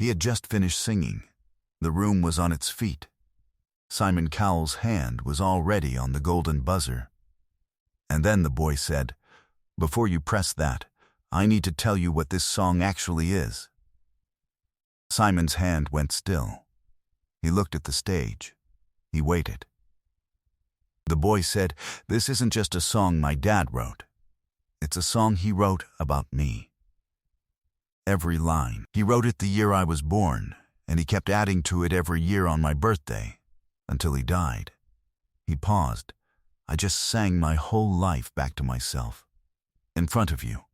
He had just finished singing. The room was on its feet. Simon Cowell's hand was already on the golden buzzer. And then the boy said, "Before you press that, I need to tell you what this song actually is." Simon's hand went still. He looked at the stage. He waited. The boy said, "This isn't just a song my dad wrote. It's a song he wrote about me. Every line. He wrote it the year I was born, and he kept adding to it every year on my birthday, until he died." He paused. "I just sang my whole life back to myself. In front of you."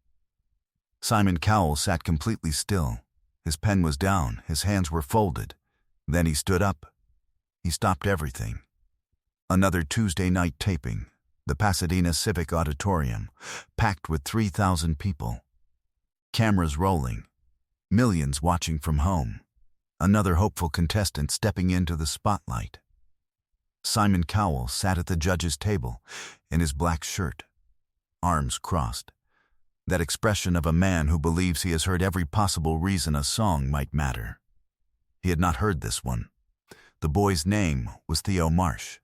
Simon Cowell sat completely still. His pen was down, his hands were folded. Then he stood up. He stopped everything. Another Tuesday night taping, the Pasadena Civic Auditorium, packed with 3,000 people. Cameras rolling, millions watching from home. Another hopeful contestant stepping into the spotlight. Simon Cowell sat at the judge's table in his black shirt, arms crossed. That expression of a man who believes he has heard every possible reason a song might matter. He had not heard this one. The boy's name was Theo Marsh,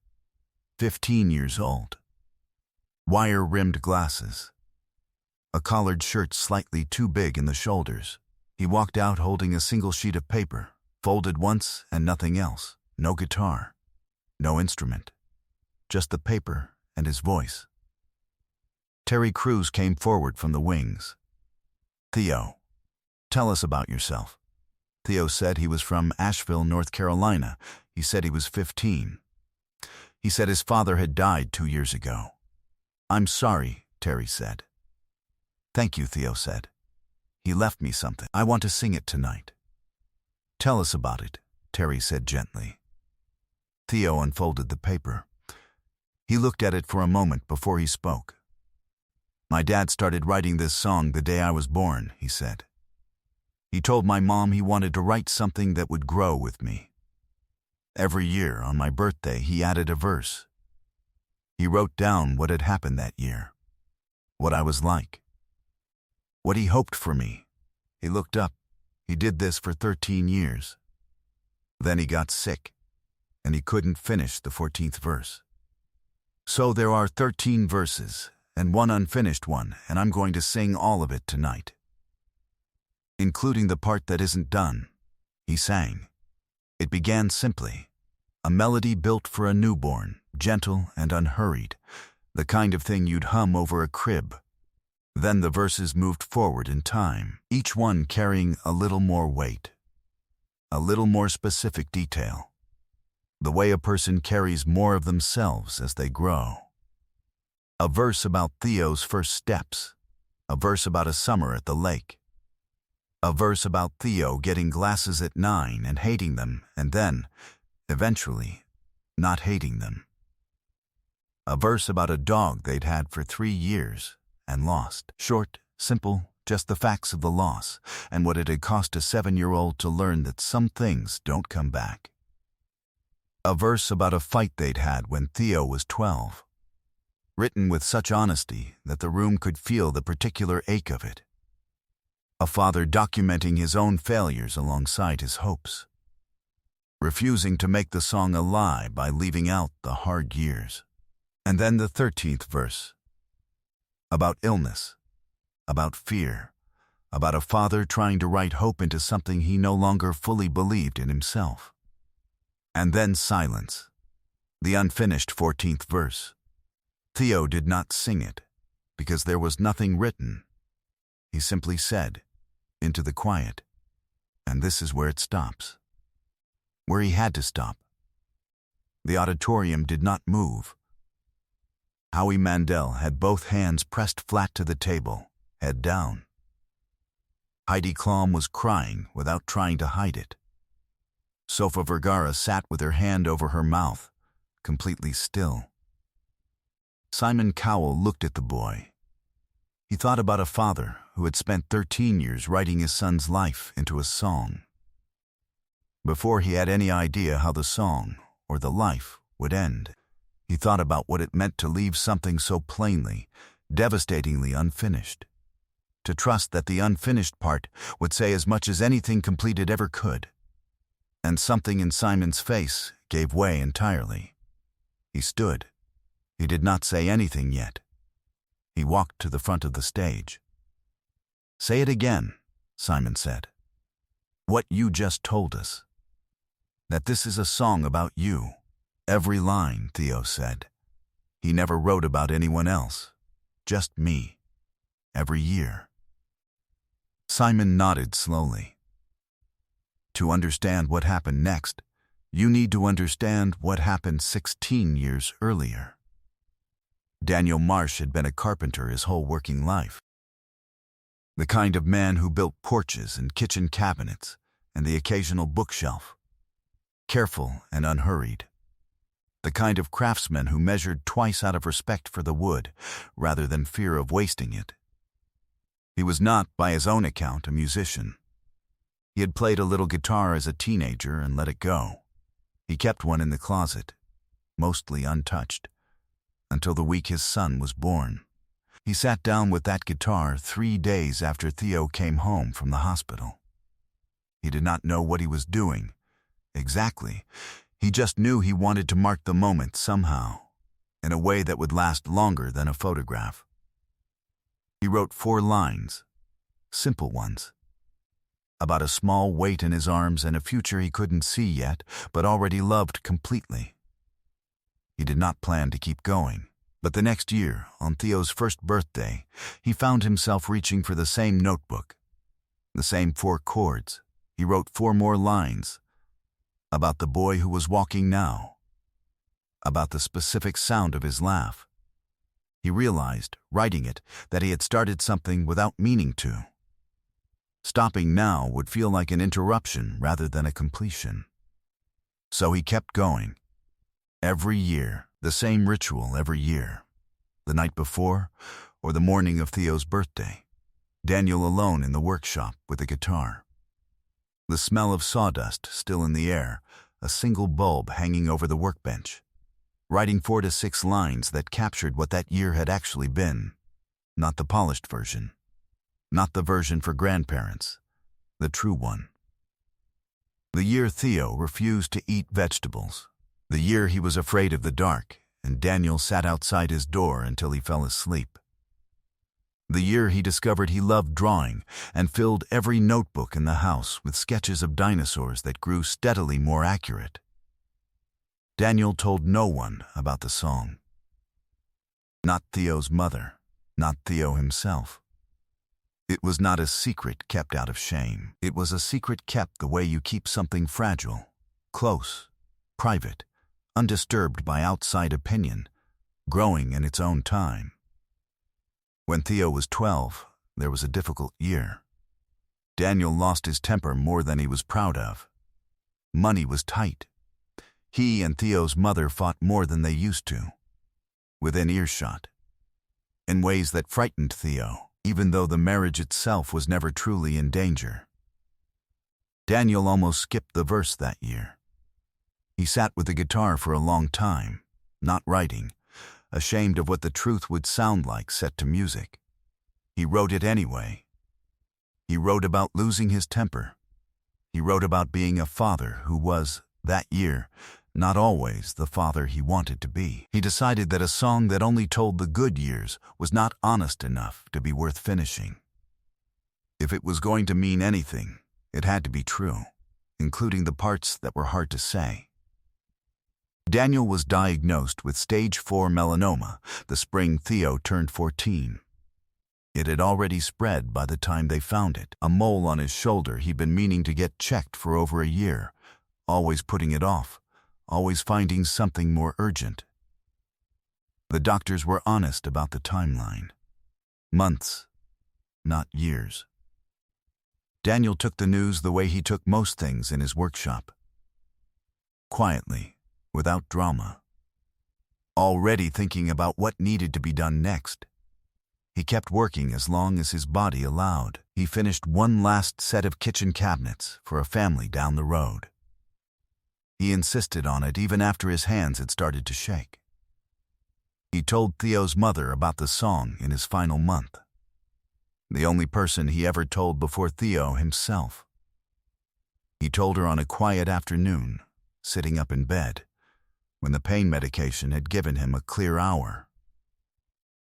15 years old. Wire-rimmed glasses. A collared shirt slightly too big in the shoulders. He walked out holding a single sheet of paper, folded once and nothing else. No guitar, no instrument, just the paper and his voice. Terry Crews came forward from the wings. "Theo, tell us about yourself." Theo said he was from Asheville, North Carolina. He said he was 15. He said his father had died 2 years ago. "I'm sorry," Terry said. "Thank you," Theo said. "He left me something. I want to sing it tonight." "Tell us about it," Terry said gently. Theo unfolded the paper. He looked at it for a moment before he spoke. "My dad started writing this song the day I was born," he said. "He told my mom he wanted to write something that would grow with me. Every year on my birthday he added a verse. He wrote down what had happened that year, what I was like, what he hoped for me. He looked up. He did this for 13 years. Then he got sick, and he couldn't finish the 14th verse. So there are 13 verses, and one unfinished one, and I'm going to sing all of it tonight. Including the part that isn't done," he sang. It began simply, a melody built for a newborn, gentle and unhurried, the kind of thing you'd hum over a crib. Then the verses moved forward in time, each one carrying a little more weight, a little more specific detail, the way a person carries more of themselves as they grow. A verse about Theo's first steps, a verse about a summer at the lake, a verse about Theo getting glasses at 9 and hating them, and then, eventually, not hating them. A verse about a dog they'd had for 3 years and lost. Short, simple, just the facts of the loss and what it had cost a 7-year-old to learn that some things don't come back. A verse about a fight they'd had when Theo was 12. Written with such honesty that the room could feel the particular ache of it. A father documenting his own failures alongside his hopes. Refusing to make the song a lie by leaving out the hard years. And then the 13th verse. About illness, about fear, about a father trying to write hope into something he no longer fully believed in himself. And then silence, the unfinished 14th verse. Theo did not sing it, because there was nothing written. He simply said, into the quiet, and this is where it stops. Where he had to stop. The auditorium did not move. Howie Mandel had both hands pressed flat to the table, head down. Heidi Klum was crying without trying to hide it. Sofia Vergara sat with her hand over her mouth, completely still. Simon Cowell looked at the boy. He thought about a father who had spent 13 years writing his son's life into a song. Before he had any idea how the song, or the life, would end, he thought about what it meant to leave something so plainly, devastatingly unfinished. to trust that the unfinished part would say as much as anything completed ever could. And something in Simon's face gave way entirely. He stood. He did not say anything yet. He walked to the front of the stage. "Say it again," Simon said. "What you just told us. That this is a song about you." "Every line," Theo said. "He never wrote about anyone else. Just me. Every year." Simon nodded slowly. "To understand what happened next, you need to understand what happened 16 years earlier." Daniel Marsh had been a carpenter his whole working life. The kind of man who built porches and kitchen cabinets and the occasional bookshelf. Careful and unhurried. The kind of craftsman who measured twice out of respect for the wood rather than fear of wasting it. He was not, by his own account, a musician. He had played a little guitar as a teenager and let it go. He kept one in the closet, mostly untouched, until the week his son was born. He sat down with that guitar 3 days after Theo came home from the hospital. He did not know what he was doing, exactly. He just knew he wanted to mark the moment somehow, in a way that would last longer than a photograph. He wrote 4 lines, simple ones, about a small weight in his arms and a future he couldn't see yet, but already loved completely. He did not plan to keep going, but the next year, on Theo's first birthday, he found himself reaching for the same notebook, the same 4 chords. He wrote 4 more lines, about the boy who was walking now, about the specific sound of his laugh. He realized, writing it, that he had started something without meaning to. Stopping now would feel like an interruption rather than a completion. So he kept going. Every year, the same ritual every year. The night before, or the morning of Theo's birthday. Daniel alone in the workshop with a guitar. The smell of sawdust still in the air, a single bulb hanging over the workbench. Writing 4 to 6 lines that captured what that year had actually been. Not the polished version. Not the version for grandparents. The true one. The year Theo refused to eat vegetables. The year he was afraid of the dark, and Daniel sat outside his door until he fell asleep. The year he discovered he loved drawing and filled every notebook in the house with sketches of dinosaurs that grew steadily more accurate. Daniel told no one about the song. Not Theo's mother, not Theo himself. It was not a secret kept out of shame. It was a secret kept the way you keep something fragile, close, private, undisturbed by outside opinion, growing in its own time. When Theo was 12, there was a difficult year. Daniel lost his temper more than he was proud of. Money was tight. He and Theo's mother fought more than they used to, within earshot, in ways that frightened Theo, even though the marriage itself was never truly in danger. Daniel almost skipped the verse that year. He sat with the guitar for a long time, not writing, ashamed of what the truth would sound like set to music. He wrote it anyway. He wrote about losing his temper. He wrote about being a father who was, that year, not always the father he wanted to be. He decided that a song that only told the good years was not honest enough to be worth finishing. If it was going to mean anything, it had to be true, including the parts that were hard to say. Daniel was diagnosed with stage 4 melanoma the spring Theo turned 14. It had already spread by the time they found it, a mole on his shoulder he'd been meaning to get checked for over a year, always putting it off, always finding something more urgent. The doctors were honest about the timeline. Months, not years. Daniel took the news the way he took most things in his workshop. Quietly, without drama. Already thinking about what needed to be done next. He kept working as long as his body allowed. He finished one last set of kitchen cabinets for a family down the road. He insisted on it even after his hands had started to shake. He told Theo's mother about the song in his final month. the only person he ever told before Theo himself. He told her on a quiet afternoon, sitting up in bed, when the pain medication had given him a clear hour.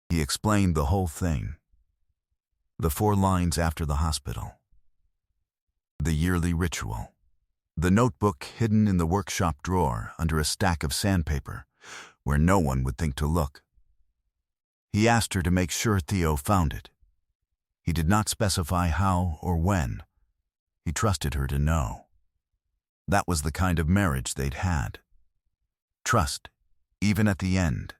He explained the whole thing. The 4 lines after the hospital. The yearly ritual. The notebook hidden in the workshop drawer under a stack of sandpaper, where no one would think to look. He asked her to make sure Theo found it. He did not specify how or when. He trusted her to know. That was the kind of marriage they'd had. Trust, even at the end.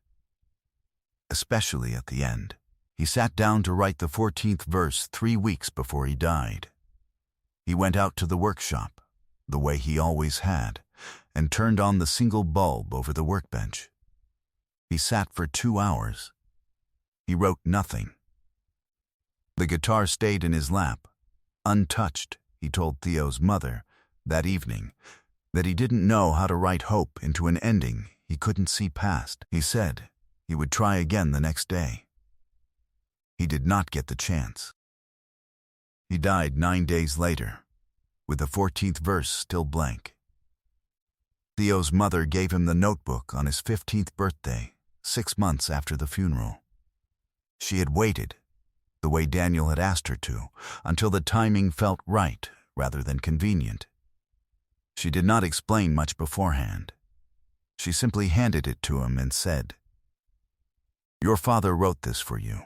Especially at the end. He sat down to write the 14th verse 3 weeks before he died. He went out to the workshop, the way he always had, and turned on the single bulb over the workbench. He sat for 2 hours. He wrote nothing. The guitar stayed in his lap, untouched. He told Theo's mother that evening that he didn't know how to write hope into an ending he couldn't see past. He said he would try again the next day. He did not get the chance. He died 9 days later, with the 14th verse still blank. Theo's mother gave him the notebook on his 15th birthday, 6 months after the funeral. She had waited, the way Daniel had asked her to, until the timing felt right rather than convenient. She did not explain much beforehand. She simply handed it to him and said, "Your father wrote this for you.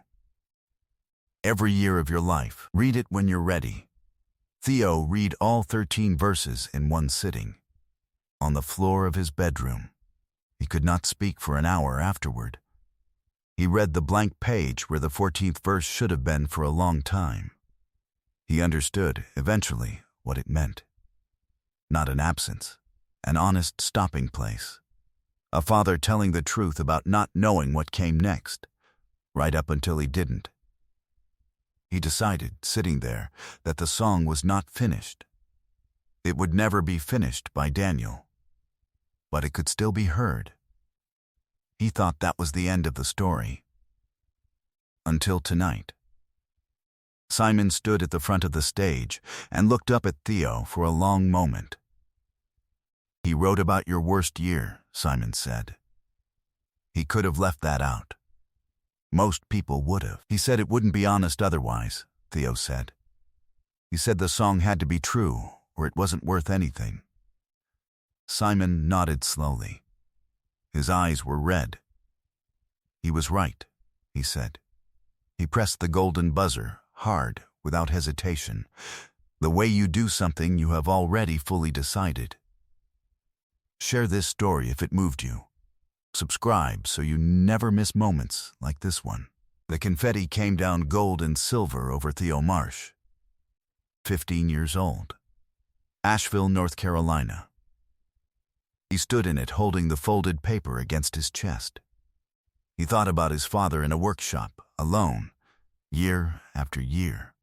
Every year of your life, read it when you're ready." Theo read all 13 verses in one sitting, on the floor of his bedroom. He could not speak for an hour afterward. He read the blank page where the 14th verse should have been for a long time. He understood, eventually, what it meant. Not an absence, an honest stopping place. A father telling the truth about not knowing what came next, right up until he didn't. He decided, sitting there, that the song was not finished. It would never be finished by Daniel, but it could still be heard. He thought that was the end of the story. Until tonight. Simon stood at the front of the stage and looked up at Theo for a long moment. "He wrote about your worst year," Simon said. "He could have left that out. Most people would have." "He said it wouldn't be honest otherwise," Theo said. "He said the song had to be true, or it wasn't worth anything." Simon nodded slowly. His eyes were red. "He was right," he said. He pressed the golden buzzer, hard, without hesitation, the way you do something you have already fully decided. Share this story if it moved you. Subscribe so you never miss moments like this one. The confetti came down gold and silver over Theo Marsh, 15 years old. Asheville, North Carolina. He stood in it holding the folded paper against his chest. He thought about his father in a workshop, alone, year after year.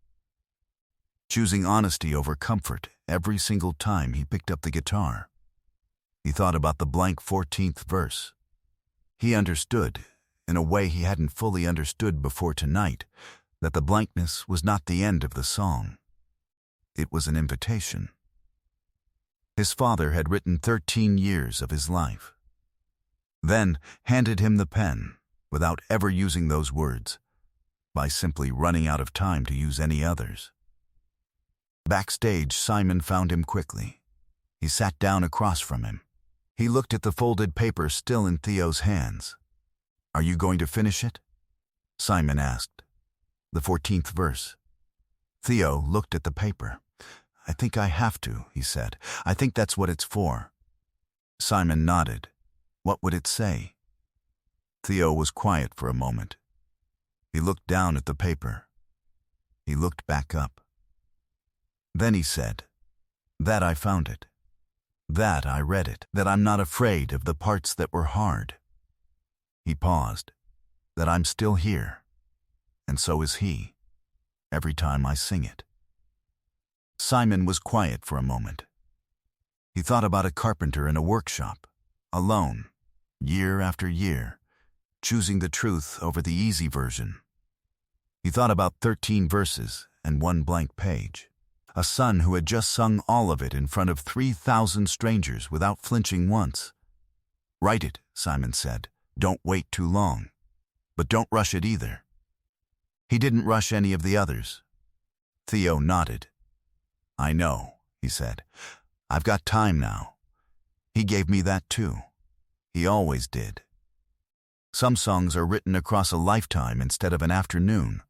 Choosing honesty over comfort every single time he picked up the guitar. He thought about the blank 14th verse. He understood, in a way he hadn't fully understood before tonight, that the blankness was not the end of the song. It was an invitation. His father had written 13 years of his life, then handed him the pen without ever using those words, by simply running out of time to use any others. Backstage, Simon found him quickly. He sat down across from him. He looked at the folded paper still in Theo's hands. "Are you going to finish it?" Simon asked. "The 14th verse." Theo looked at the paper. "I think I have to," he said. "I think that's what it's for." Simon nodded. "What would it say?" Theo was quiet for a moment. He looked down at the paper. He looked back up. Then he said, "That I found it. That I read it. That I'm not afraid of the parts that were hard." He paused. "That I'm still here. And so is he. Every time I sing it." Simon was quiet for a moment. He thought about a carpenter in a workshop, alone, year after year, choosing the truth over the easy version. He thought about 13 verses and one blank page. A son who had just sung all of it in front of 3,000 strangers without flinching once. "Write it," Simon said. "Don't wait too long. But don't rush it either." He didn't rush any of the others. Theo nodded. "I know," he said. "I've got time now." He gave me that too. He always did. Some songs are written across a lifetime instead of an afternoon,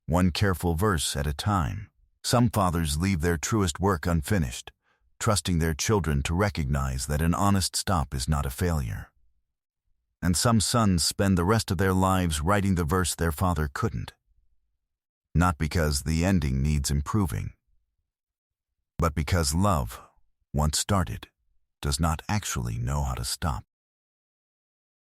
one careful verse at a time. Some fathers leave their truest work unfinished, trusting their children to recognize that an honest stop is not a failure. And some sons spend the rest of their lives writing the verse their father couldn't. Not because the ending needs improving, but because love, once started, does not actually know how to stop.